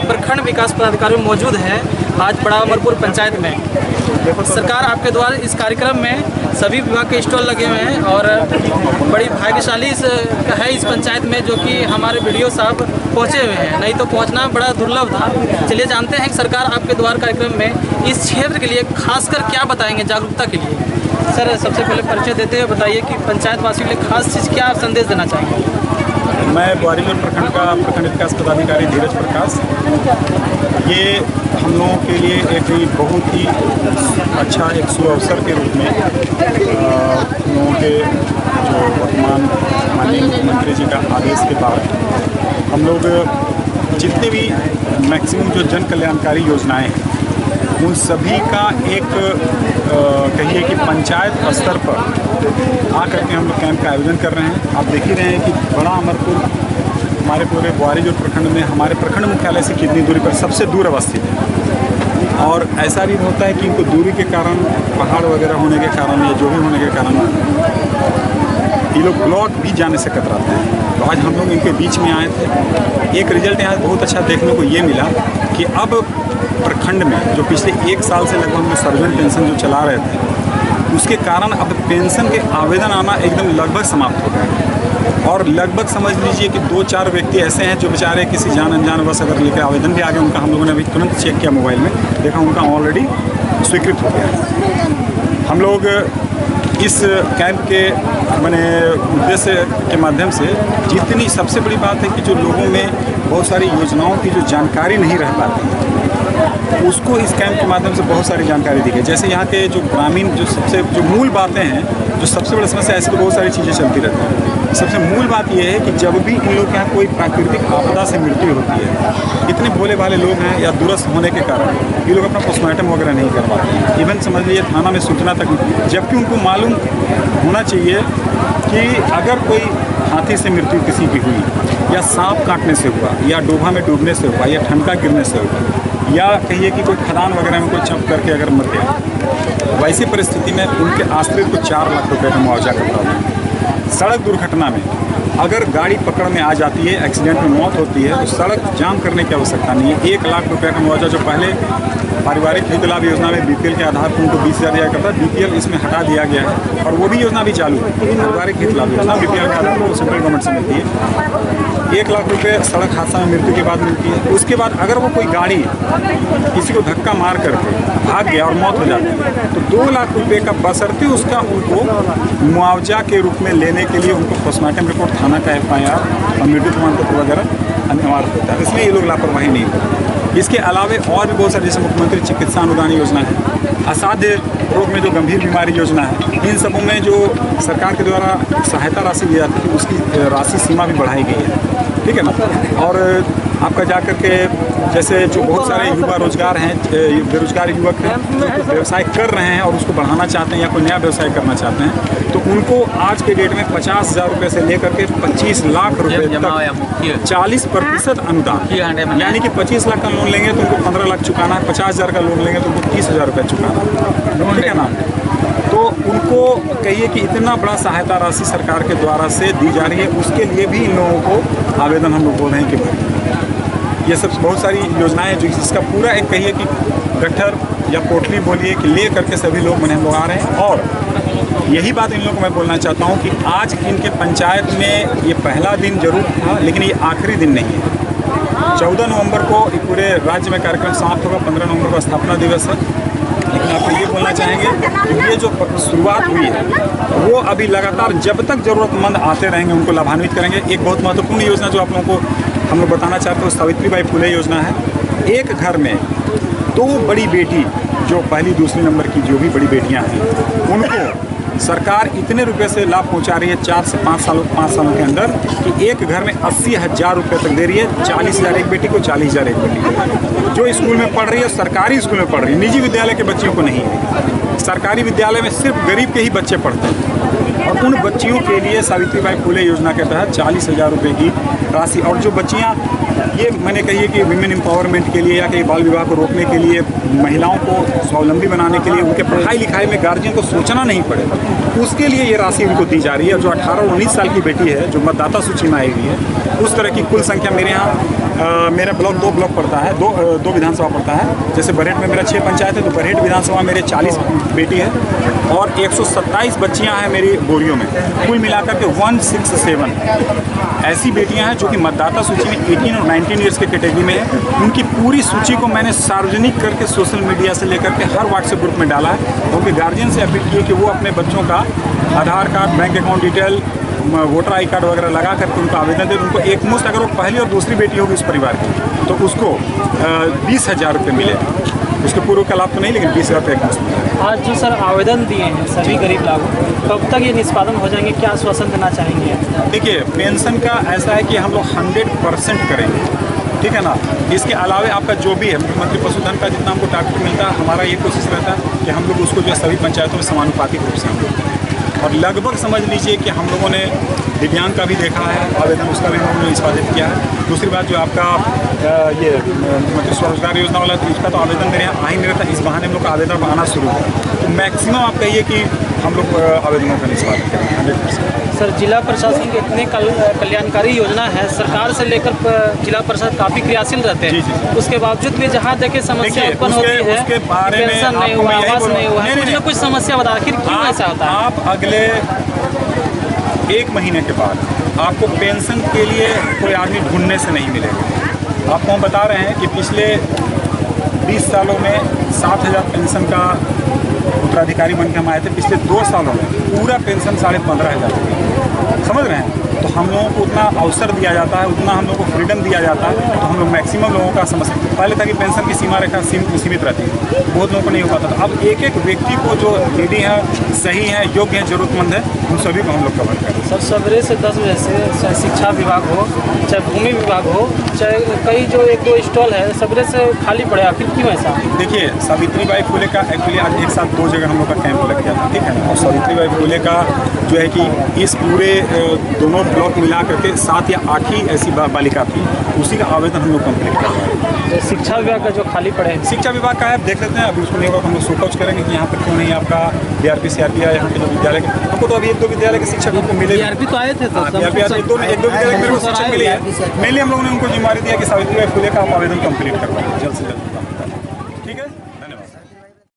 प्रखंड विकास पदाधिकारी मौजूद हैं आज बड़ा अमरपुर पंचायत में। सरकार आपके द्वारा इस कार्यक्रम में सभी विभाग के स्टॉल लगे हुए हैं और बड़ी भाग्यशाली है इस पंचायत में जो कि हमारे वीडियो साहब पहुँचे हुए हैं, नहीं तो पहुँचना बड़ा दुर्लभ था। चलिए जानते हैं कि सरकार आपके द्वार कार्यक्रम में इस क्षेत्र के लिए खासकर क्या बताएंगे जागरूकता के लिए। सर, सबसे पहले परिचय देते हुए बताइए कि पंचायत वासियों के लिए खास चीज़ क्या संदेश देना चाहेंगे। मैं ग्वारीजोर प्रखंड का प्रखंड विकास पदाधिकारी धीरज प्रकाश। ये हम लोगों के लिए एक बहुत ही अच्छा एक सुअवसर के रूप में हम लोगों के जो वर्तमान माननीय मुख्यमंत्री जी का आदेश के बाद हम लोग जितने भी मैक्सिमम जो जन कल्याणकारी योजनाएं हैं उन सभी का एक कहिए कि पंचायत स्तर पर आकर के हम लोग कैंप का आयोजन कर रहे हैं। आप देख ही रहे हैं कि बड़ा अमरपुर हमारे पूरे ग्वारीजोर प्रखंड में हमारे प्रखंड मुख्यालय से कितनी दूरी पर सबसे दूर अवस्थित है। और ऐसा भी होता है कि इनको दूरी के कारण, पहाड़ वगैरह होने के कारण या जो भी होने के कारण ये लोग ब्लॉक भी जाने से कतराते हैं। तो आज हम लोग इनके बीच में आए थे। एक रिजल्ट यहाँ बहुत अच्छा देखने को ये मिला कि अब प्रखंड में जो पिछले 1 साल से लगभग हम सर्वेंट पेंशन जो चला रहे थे उसके कारण अब पेंशन के आवेदन आना एकदम लगभग समाप्त हो गया। और लगभग समझ लीजिए कि 2-4 व्यक्ति ऐसे हैं जो बेचारे किसी जान अनजान बस अगर लेकर आवेदन भी आ गया उनका, हम लोगों ने अभी तुरंत चेक किया मोबाइल में, देखा उनका ऑलरेडी स्वीकृत हो गया है। हम लोग इस कैंप के मैंने उद्देश्य के माध्यम से जितनी सबसे बड़ी बात है कि जो लोगों में बहुत सारी योजनाओं की जो जानकारी नहीं रह पाती उसको इस कैंप के माध्यम से बहुत सारी जानकारी दी गई। जैसे यहाँ के जो ग्रामीण जो मूल बातें हैं, जो सबसे बड़ी समस्या, ऐसी तो बहुत सारी चीज़ें चलती रहती हैं। सबसे मूल बात यह है कि जब भी इन लोग के यहाँ कोई प्राकृतिक आपदा से मृत्यु होती है, इतने भोले भाले लोग हैं या दूरस्थ होने के कारण ये लोग अपना पोस्टमार्टम वगैरह नहीं करवाते हैं। इवन समझ लीजिए थाना में सूचना तक, जबकि उनको मालूम होना चाहिए कि अगर कोई हाथी से मृत्यु किसी की हुई या सांप काटने से हुआ या डोभा में डूबने से हुआ या ठनका गिरने से हुआ या कहिए कि कोई खदान वगैरह में कोई चंप करके अगर मर गया, वैसी परिस्थिति में उनके आश्रित को 4 लाख रुपए का मुआवजा करता होगा। सड़क दुर्घटना में अगर गाड़ी पकड़ में आ जाती है, एक्सीडेंट में मौत होती है, तो सड़क जाम करने की आवश्यकता नहीं है। 1 लाख रुपये का मुआवजा जो पहले पारिवारिक हित लाभ योजना में बीपीएल के आधार पर उनको 20,000 दिया करता है, बीपीएल इसमें हटा दिया गया है और वो भी योजना भी चालू है। पारिवारिक हित लाभ योजना बीपीएल के आधार पर सेंट्रल गवर्नमेंट से मिलती है। 1 लाख रुपये सड़क हादसा में मृत्यु के बाद मिलती है। उसके बाद अगर वो कोई गाड़ी किसी को धक्का मार करके भाग गया और मौत हो जाती है तो 2 लाख रुपये का बशर्ते उसका उनको मुआवजा के रूप में लेने के लिए उनको पोस्टमार्टम रिपोर्ट, थाना का FIR और मृत्यु प्रमाण पत्र वगैरह अनिवार्य होता है। इसलिए ये लोग लापरवाही नहीं करते। इसके अलावे और भी बहुत सारे, जैसे मुख्यमंत्री चिकित्सा अनुदान योजना है, असाध्य रोग में जो गंभीर बीमारी योजना है, इन सबों में जो सरकार के द्वारा सहायता राशि दी जाती है उसकी राशि सीमा भी बढ़ाई गई है, ठीक है ना। और आपका जाकर के जैसे जो बहुत सारे युवा रोजगार हैं, बेरोजगार युवक हैं जो व्यवसाय कर रहे हैं और उसको बढ़ाना चाहते हैं या कोई नया व्यवसाय करना चाहते हैं, तो उनको आज के डेट में 50,000 रुपये से लेकर के 25 लाख रुपये तक 40% अनुदान, यानी कि 25 लाख का लोन लेंगे तो उनको 15 लाख चुकाना है, 50,000 का लोन लेंगे तो उनको 30,000 रुपये चुकाना है, ठीक है ना। तो उनको कहिए कि इतना बड़ा सहायता राशि सरकार के द्वारा से दी जा रही है, उसके लिए भी इन लोगों को आवेदन हम लोग बोल रहे हैं कि ये सब बहुत सारी योजनाएं जो जिसका पूरा एक कहिए कि गट्ठर या पोटली बोलिए कि ले करके सभी लोग मैंने हम लोग आ रहे हैं। और यही बात इन लोगों को मैं बोलना चाहता हूँ कि आज इनके पंचायत में ये पहला दिन जरूर था, लेकिन ये आखिरी दिन नहीं है। 14 नवंबर को पूरे राज्य में कार्यक्रम समाप्त होगा, 15 नवंबर को स्थापना दिवस है। लेकिन आपको ये बोलना चाहेंगे कि ये जो शुरुआत हुई है वो अभी लगातार जब तक ज़रूरतमंद आते रहेंगे उनको लाभान्वित करेंगे। एक बहुत महत्वपूर्ण योजना जो आप लोगों को हम लोग बताना चाहते हैं सावित्रीबाई फुले योजना है। एक घर में 2 बड़ी बेटी, जो पहली दूसरी नंबर की जो भी बड़ी बेटियां हैं, उनको सरकार इतने रुपए से लाभ पहुंचा रही है 4 से 5 सालों के अंदर कि एक घर में 80,000 रुपये तक दे रही है। 40,000 एक बेटी को, 40,000 एक बेटी को। जो स्कूल में पढ़ रही है, सरकारी स्कूल में पढ़ रही है, निजी विद्यालय के बच्चियों को नहीं है। सरकारी विद्यालय में सिर्फ गरीब के ही बच्चे पढ़ते हैं और उन बच्चियों के लिए सावित्रीबाई फुले योजना के तहत 40,000 रुपये की राशि। और जो बच्चियाँ, ये मैंने कही कि विमेन एम्पावरमेंट के लिए या कि बाल विवाह को रोकने के लिए, महिलाओं को स्वावलंबी बनाने के लिए, उनके पढ़ाई लिखाई में गार्जियन को सोचना नहीं पड़े, उसके लिए ये राशि उनको दी जा रही है। जो 18 और 19 साल की बेटी है जो मतदाता सूची में आई हुई है, उस तरह की कुल संख्या मेरे यहाँ मेरा ब्लॉक 2 ब्लॉक पड़ता है, दो विधानसभा पड़ता है। जैसे बरहेट में मेरा 6 पंचायत है, तो बरहेट विधानसभा मेरे 40 बेटी है और 127 बच्चियाँ हैं मेरी बोरियों में। कुल मिलाकर के 167 ऐसी बेटियां हैं जो कि मतदाता सूची में 18 और 19 ईयर्स के कैटेगरी में है। उनकी पूरी सूची को मैंने सार्वजनिक करके सोशल मीडिया से लेकर के हर व्हाट्सएप ग्रुप में डाला है। उनके गार्जियन से अपील की है कि वो अपने बच्चों का Aadhaar card, bank account detail, voter I card वगैरह लगा करके उनको आवेदन दे। उनको एक मुश्त, अगर वो पहली और दूसरी बेटी होगी उस परिवार की, तो उसको 20,000 रुपये मिले। उसके पूर्व का लाभ तो नहीं, लेकिन 20,000 रुपये एक मुश्त मिले। आज जो सर आवेदन दिए हैं सभी गरीब लागू, कब तक ये निष्पादन हो जाएंगे, क्या आश्वासन देना चाहेंगे? देखिए, पेंशन का ऐसा है कि हम लोग 100% करेंगे, ठीक है ना। इसके अलावा आपका जो भी है मुख्यमंत्री पशुधन का जितना हमको टारगेट मिलता है, हमारा ये कोशिश रहता है कि हम लोग उसको जो है सभी पंचायतों में समानुपातिक रूप से हम लोग, और लगभग समझ लीजिए कि हम लोगों ने दिव्यांग का भी देखा है आवेदन, उसका भी हम लोगों ने निष्पादित किया है। दूसरी बात जो आपका ये मुख्यमंत्री स्वरोजगार योजना वाला, तो इसका तो आवेदन मेरे यहाँ आ ही नहीं रहता। इस बहाने हम लोग का आवेदन आना शुरू हुआ, तो मैक्सिमम आप कहिए कि हम लोग आवेदनों का निष्पादन करेंगे 100%। सर, जिला प्रशासन की इतने कल्याणकारी योजना है, सरकार से लेकर जिला प्रशासन काफ़ी क्रियाशील रहते हैं। जी। उसके बावजूद भी जहाँ देखे समस्या उत्पन्न होती है, उसके बारे में पेंशन नहीं हुआ, आवास नहीं हुआ, कुछ ना कुछ समस्या बता। आखिर क्यों ऐसा होता है? आप अगले 1 महीने के बाद आपको पेंशन के लिए कोई आदमी ढूंढने से नहीं मिलेगा। आपको हम बता रहे हैं कि पिछले 20 सालों में 7,000 पेंशन का उत्तराधिकारी बन के हम आए थे। पिछले 2 सालों में पूरा पेंशन 15,500 हो गया। समझ रहे हैं? तो हम लोगों को उतना अवसर दिया जाता है, उतना हम लोगों को फ्रीडम दिया जाता है, तो हम लोग मैक्सिमम लोगों का समझ सकते। पहले था कि पेंशन की सीमा रेखा सीमित रहती है, बहुत लोगों को नहीं हो पाता था। अब एक एक व्यक्ति को जो नीडी है, सही है, योग्य है, जरूरतमंद है, उन सभी को हम लोग कवर करें। सर, सवेरे से 10 बजे से चाहे शिक्षा विभाग हो, चाहे भूमि विभाग हो, चाहे कई जो 1-2 स्टॉल है सवेरे से खाली पड़े, आखिर क्यों ऐसा? देखिए, सावित्रीबाई फुले का एक्चुअली आज एक साथ 2 जगह हम लोग का कैंप लग गया था, ठीक है ना। और सावित्रीबाई फुले का जो है कि इस पूरे दोनों ब्लॉक मिला करके 7 या 8 ही ऐसी बालिका थी, उसी का आवेदन हम लोग कंप्लीट कर रहे हैं। तो शिक्षा विभाग का जो खाली पड़े हैं, शिक्षा विभाग का है, देख लेते हैं। अभी उसको नहीं होगा, हम लोग सोच करेंगे कि यहाँ पर क्यों नहीं आपका BRP CRP या यहाँ के जो विद्यालय के, हमको तो अभी 1-2 विद्यालय के शिक्षक हमको मिले। BRP तो आए थे, तो 1-2 विद्यालय मेरे को शिक्षक मिले हैं। मेनली हम लोगों ने उनको जिम्मेदारी दिया कि सावित्रीबाई फुले का हम आवेदन कंप्लीट करवाएं जल्द से जल्द।